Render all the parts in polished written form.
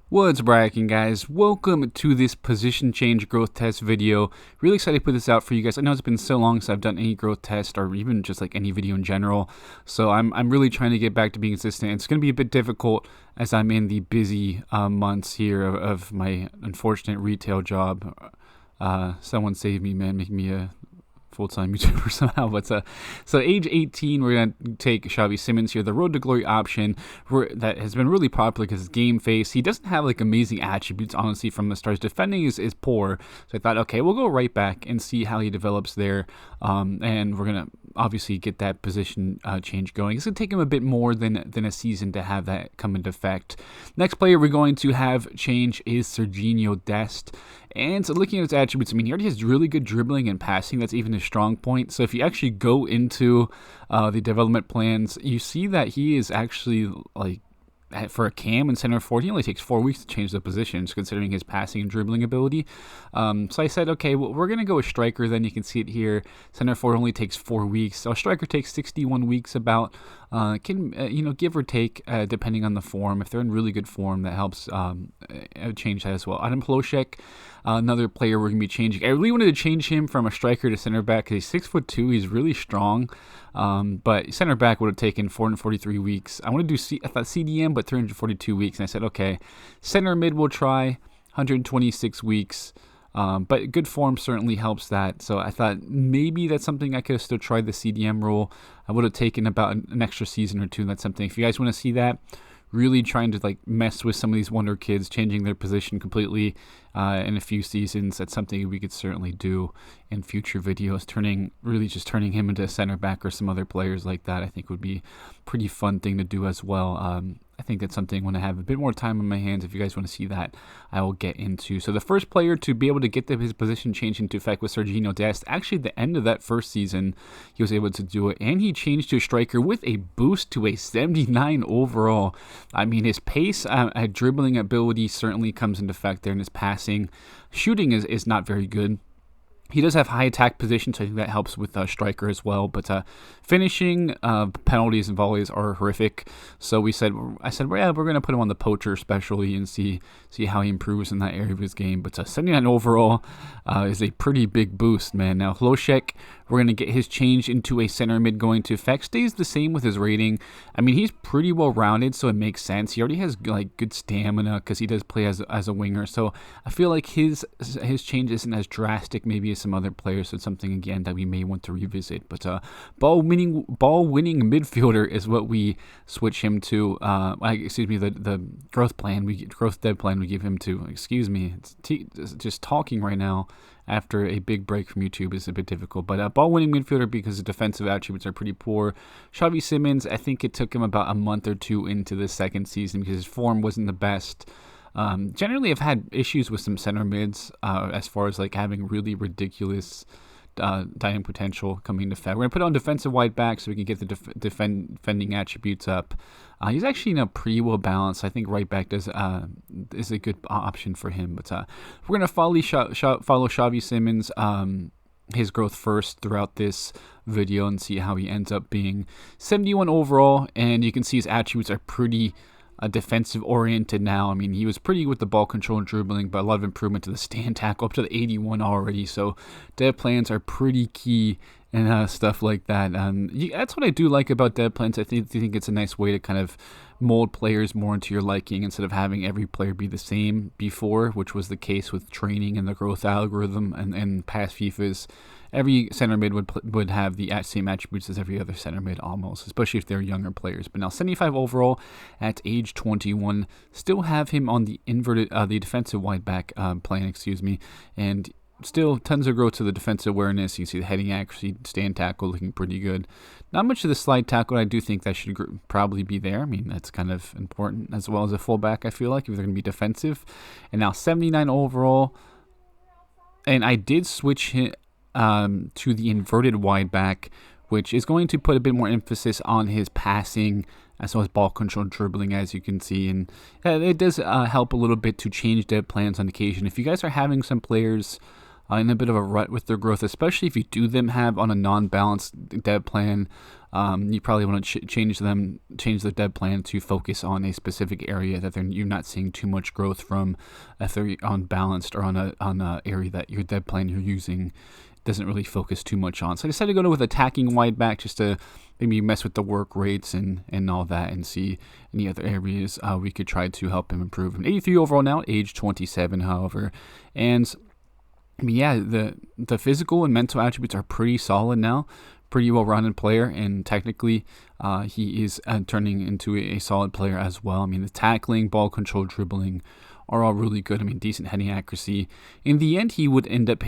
What's bracking, guys? Welcome to this position change growth test video. Really excited to put this out for you guys. I know it's been so long since I've done any growth test or even just like any video in general. So I'm really trying to get back to being consistent. It's going to be a bit difficult as I'm in the busy months here of my unfortunate retail job. Someone save me, man. Make me a full-time YouTuber somehow. But so age 18, we're gonna take Xavi Simons here, the Road to Glory option that has been really popular because it's game face. He doesn't have like amazing attributes, honestly, from the start. His defending is poor, so I thought, okay, we'll go right back and see how he develops there, and we're gonna obviously get that position change going. It's gonna take him a bit more than a season to have that come into effect. Next player we're going to have change is Serginho Dest. And so looking at his attributes, I mean, he already has really good dribbling and passing. That's even his strong point. So if you actually go into the development plans, you see that he is actually like, for a cam and center forward, he only takes 4 weeks to change the positions, considering his passing and dribbling ability. So I said, okay, well, we're going to go with striker. Then you can see it here. Center forward only takes 4 weeks. So a striker takes 61 weeks about. Can give or take, depending on the form. If they're in really good form, that helps change that as well. Pelosic, another player we're going to be changing. I really wanted to change him from a striker to center back because he's 6'2". He's really strong. But center back would have taken 443 weeks. I want to do I thought CDM, but 342 weeks. And I said, okay, center mid we'll try 126 weeks. But good form certainly helps that. So I thought maybe that's something I could have still tried the CDM role. I would have taken about an extra season or two. That's something. If you guys want to see that, really trying to like mess with some of these wonder kids, changing their position completely in a few seasons, that's something we could certainly do in future videos. Turning him into a center back or some other players like that, I think would be a pretty fun thing to do as well. I think that's something when I have a bit more time on my hands, if you guys want to see that, I will get into. So the first player to be able to get his position changed into effect was Serginho Dest. Actually, at the end of that first season, he was able to do it, and he changed to a striker with a boost to a 79 overall. I mean, his pace, dribbling ability certainly comes into effect there, and his passing. Shooting is not very good. He does have high attack position, so I think that helps with striker as well. But finishing, penalties and volleys are horrific. So I said, well, yeah, we're going to put him on the poacher especially and see how he improves in that area of his game. But 79 overall is a pretty big boost, man. Now, Loscheck, we're going to get his change into a center mid going to effect. Stays the same with his rating. I mean, he's pretty well rounded, so it makes sense. He already has like good stamina because he does play as a winger. So I feel like his change isn't as drastic maybe as some other players. So it's something again that we may want to revisit. But ball winning midfielder is what we switch him to. The growth dead plan we give him to. Excuse me, it's just talking right now after a big break from YouTube is a bit difficult. But ball-winning midfielder because the defensive attributes are pretty poor. Xavi Simons, I think it took him about a month or two into the second season because his form wasn't the best. Generally, I've had issues with some center mids as far as like having really ridiculous dying potential coming to effect. We're going to put on defensive wide back so we can get the defending attributes up. He's actually pretty well balanced. I think right back is a good option for him. But we're going to follow Xavi Simons, his growth first throughout this video and see how he ends up being. 71 overall, and you can see his attributes are pretty defensive oriented now. I mean, he was pretty with the ball control and dribbling, but a lot of improvement to the stand tackle up to the 81 already. So dev plans are pretty key and stuff like that. That's what I do like about dev plans. I think it's a nice way to kind of mold players more into your liking instead of having every player be the same before, which was the case with training and the growth algorithm and past FIFAs. Every center mid would have the same attributes as every other center mid almost, especially if they're younger players. But now 75 overall at age 21, still have him on the the defensive wide back plan, and still tons of growth to the defensive awareness. You see the heading accuracy, stand tackle looking pretty good. Not much of the slide tackle. I do think that should probably be there. I mean, that's kind of important as well as a fullback, I feel like, if they're going to be defensive. And now 79 overall. And I did switch him to the inverted wide back, which is going to put a bit more emphasis on his passing as well as ball control and dribbling, as you can see. And it does help a little bit to change dev plans on occasion. If you guys are having some players in a bit of a rut with their growth, especially if you do them have on a non-balanced dev plan, you probably want to change the dev plan to focus on a specific area that you're not seeing too much growth from, if they're unbalanced or on a area that your dev plan you're using doesn't really focus too much on. So I decided to go with attacking wide back just to maybe mess with the work rates and all that, and see any other areas we could try to help him improve. An 83 overall now, age 27, however. And I mean, yeah, the physical and mental attributes are pretty solid now. Pretty well-rounded player, and technically he is turning into a solid player as well. I mean, the tackling, ball control, dribbling are all really good. I mean, decent heading accuracy. In the end, he would end up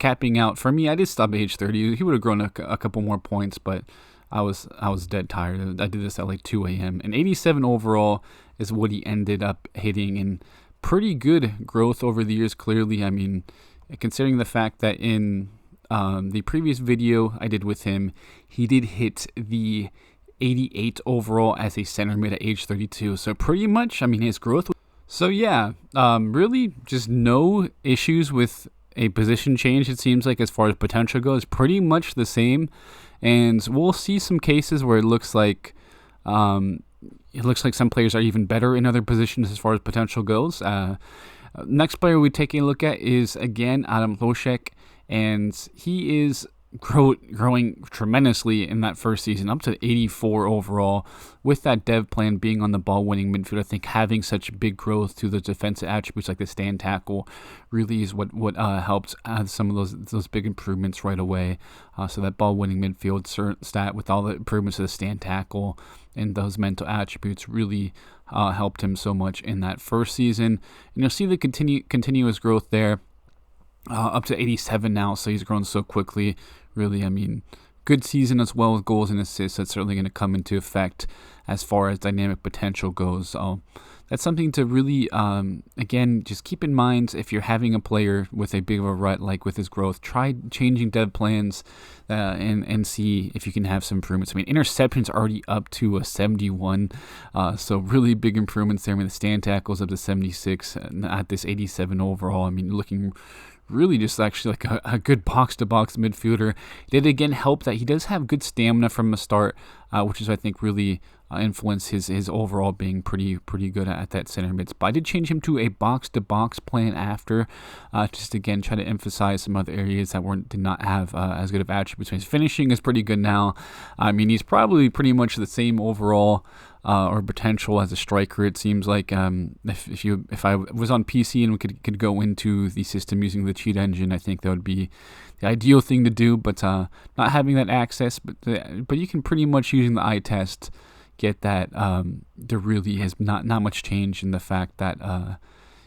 capping out. For me, I did stop at age 30. He would have grown a couple more points, but I was dead tired. I did this at like 2 a.m. And 87 overall is what he ended up hitting, and pretty good growth over the years, clearly. I mean, considering the fact that in the previous video I did with him, he did hit the 88 overall as a center mid at age 32. So pretty much, I mean, his growth. So yeah, really just no issues with a position change, it seems like, as far as potential goes. Pretty much the same. And we'll see some cases where it looks like some players are even better in other positions as far as potential goes. Next player we're taking a look at is, again, Loscheck. And he is growing tremendously in that first season, up to 84 overall, with that dev plan being on the ball-winning midfield. I think having such big growth to the defensive attributes like the stand tackle really is what helped add some of those big improvements right away. So that ball-winning midfield stat with all the improvements to the stand tackle and those mental attributes really helped him so much in that first season. And you'll see the continuous growth there. Up to 87 now, so he's grown so quickly. Really, I mean, good season as well with goals and assists. That's certainly going to come into effect as far as dynamic potential goes. So that's something to really, again, just keep in mind if you're having a player with a big of a rut, like with his growth. Try changing dev plans and see if you can have some improvements. I mean, interceptions are already up to a 71, so really big improvements there. I mean, the stand tackles up to 76 at this 87 overall. I mean, looking really just actually like a good box-to-box midfielder. It did again help that he does have good stamina from the start, which is, I think, really influenced his overall being pretty good at that center mid spot. I did change him to a box-to-box plan after, just again try to emphasize some other areas that did not have as good of attributes. His finishing is pretty good now. I mean, he's probably pretty much the same overall or potential as a striker. It seems like if I was on PC and we could go into the system using the cheat engine, I think that would be the ideal thing to do. But not having that access, but you can pretty much, using the eye test, get that there really has not much change in the fact that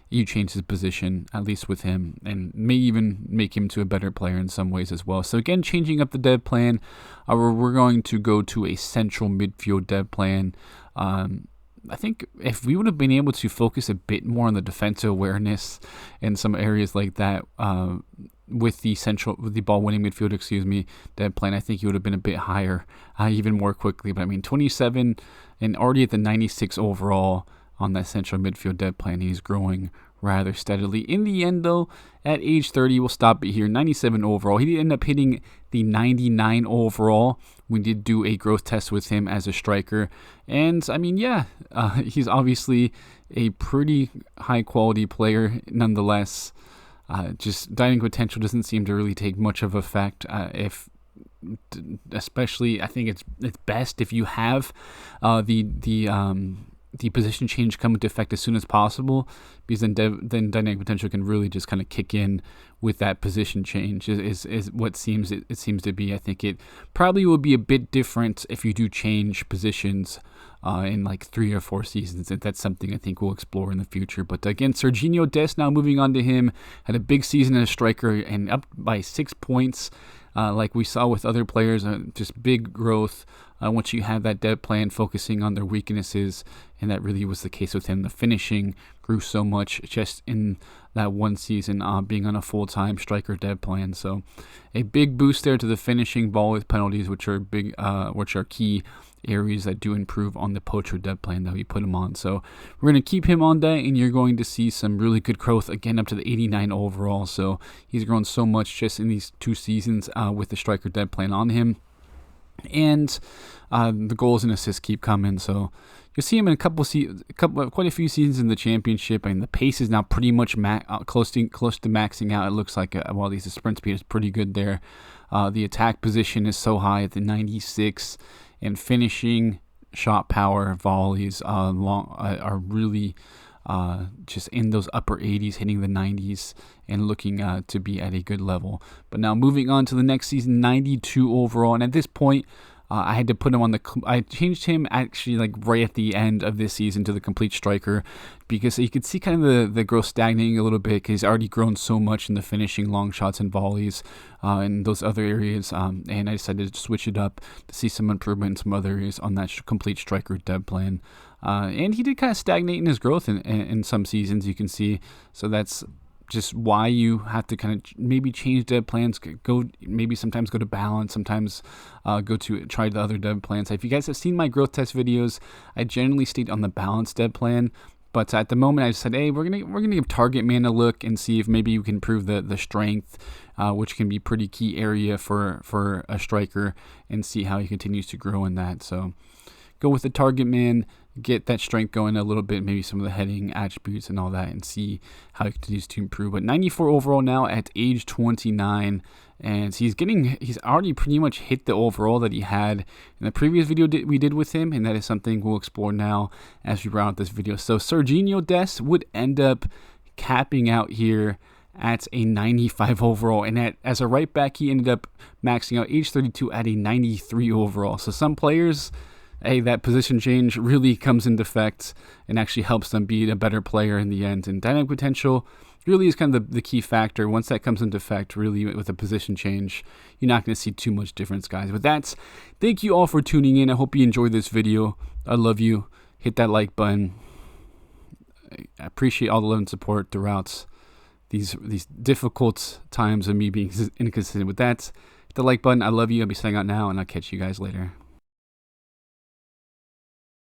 you change his position, at least with him, and may even make him to a better player in some ways as well. So again, changing up the dev plan, we're going to go to a central midfield dev plan. I think if we would have been able to focus a bit more on the defensive awareness in some areas like that, with the ball-winning midfield, dev plan, I think he would have been a bit higher, even more quickly. But I mean, 27 and already at the 96 overall on that central midfield dev plan, he's growing rather steadily. In the end, though, at age 30, we'll stop it here. 97 overall. He did end up hitting the 99 overall. We did do a growth test with him as a striker. And, I mean, yeah, he's obviously a pretty high-quality player nonetheless. Just dynamic potential doesn't seem to really take much of effect especially, I think it's best if you have the position change come into effect as soon as possible, because then dynamic potential can really just kind of kick in with that position change is what it seems to be. I think it probably will be a bit different if you do change positions in like 3 or 4 seasons. That's something I think we'll explore in the future. But again, Serginho Dest, now moving on to him, had a big season as a striker and up by 6 points. Like we saw with other players, just big growth once you have that dev plan focusing on their weaknesses, and that really was the case with him. The finishing grew so much just in that one season, being on a full-time striker dev plan. So a big boost there to the finishing, ball with penalties, which are key areas that do improve on the poacher dev plan that we put him on. So we're going to keep him on that, and you're going to see some really good growth again up to the 89 overall. So he's grown so much just in these 2 seasons with the striker dev plan on him. And the goals and assists keep coming. So you'll see him in quite a few seasons in the championship. I mean, the pace is now pretty much close to maxing out. It looks like while his sprint speed is pretty good there. The attack position is so high at the 96, and finishing, shot power, volleys are really just in those upper 80s, hitting the 90s, and looking to be at a good level. But now moving on to the next season, 92 overall, and at this point, I had to put him on I changed him actually like right at the end of this season to the complete striker, because you could see kind of the growth stagnating a little bit, because he's already grown so much in the finishing, long shots and volleys, and those other areas. And I decided to switch it up to see some improvement in some other areas on that complete striker dev plan. And he did kind of stagnate in his growth in some seasons, you can see. So that's just why you have to kind of maybe change dev plans, sometimes go to balance, sometimes try the other dev plans. If you guys have seen my growth test videos, I generally stayed on the balanced dev plan, but at the moment I just said, hey, we're gonna give target man a look and see if maybe you can improve the strength, which can be pretty key area for a striker, and see how he continues to grow in that. So go with the target man, get that strength going a little bit, maybe some of the heading attributes and all that, and see how he continues to improve. But 94 overall now at age 29, and he's already pretty much hit the overall that he had in the previous video we did with him, and that is something we'll explore now as we round out this video. So Serginho Dest would end up capping out here at a 95 overall, and as a right back, he ended up maxing out age 32 at a 93 overall. So some players, hey, that position change really comes into effect and actually helps them be a better player in the end. And dynamic potential really is kind of the key factor. Once that comes into effect, really with a position change, you're not going to see too much difference, guys. But thank you all for tuning in. I hope you enjoyed this video. I love you. Hit that like button. I appreciate all the love and support throughout these difficult times of me being inconsistent. With that, hit the like button. I love you. I'll be signing out now, and I'll catch you guys later.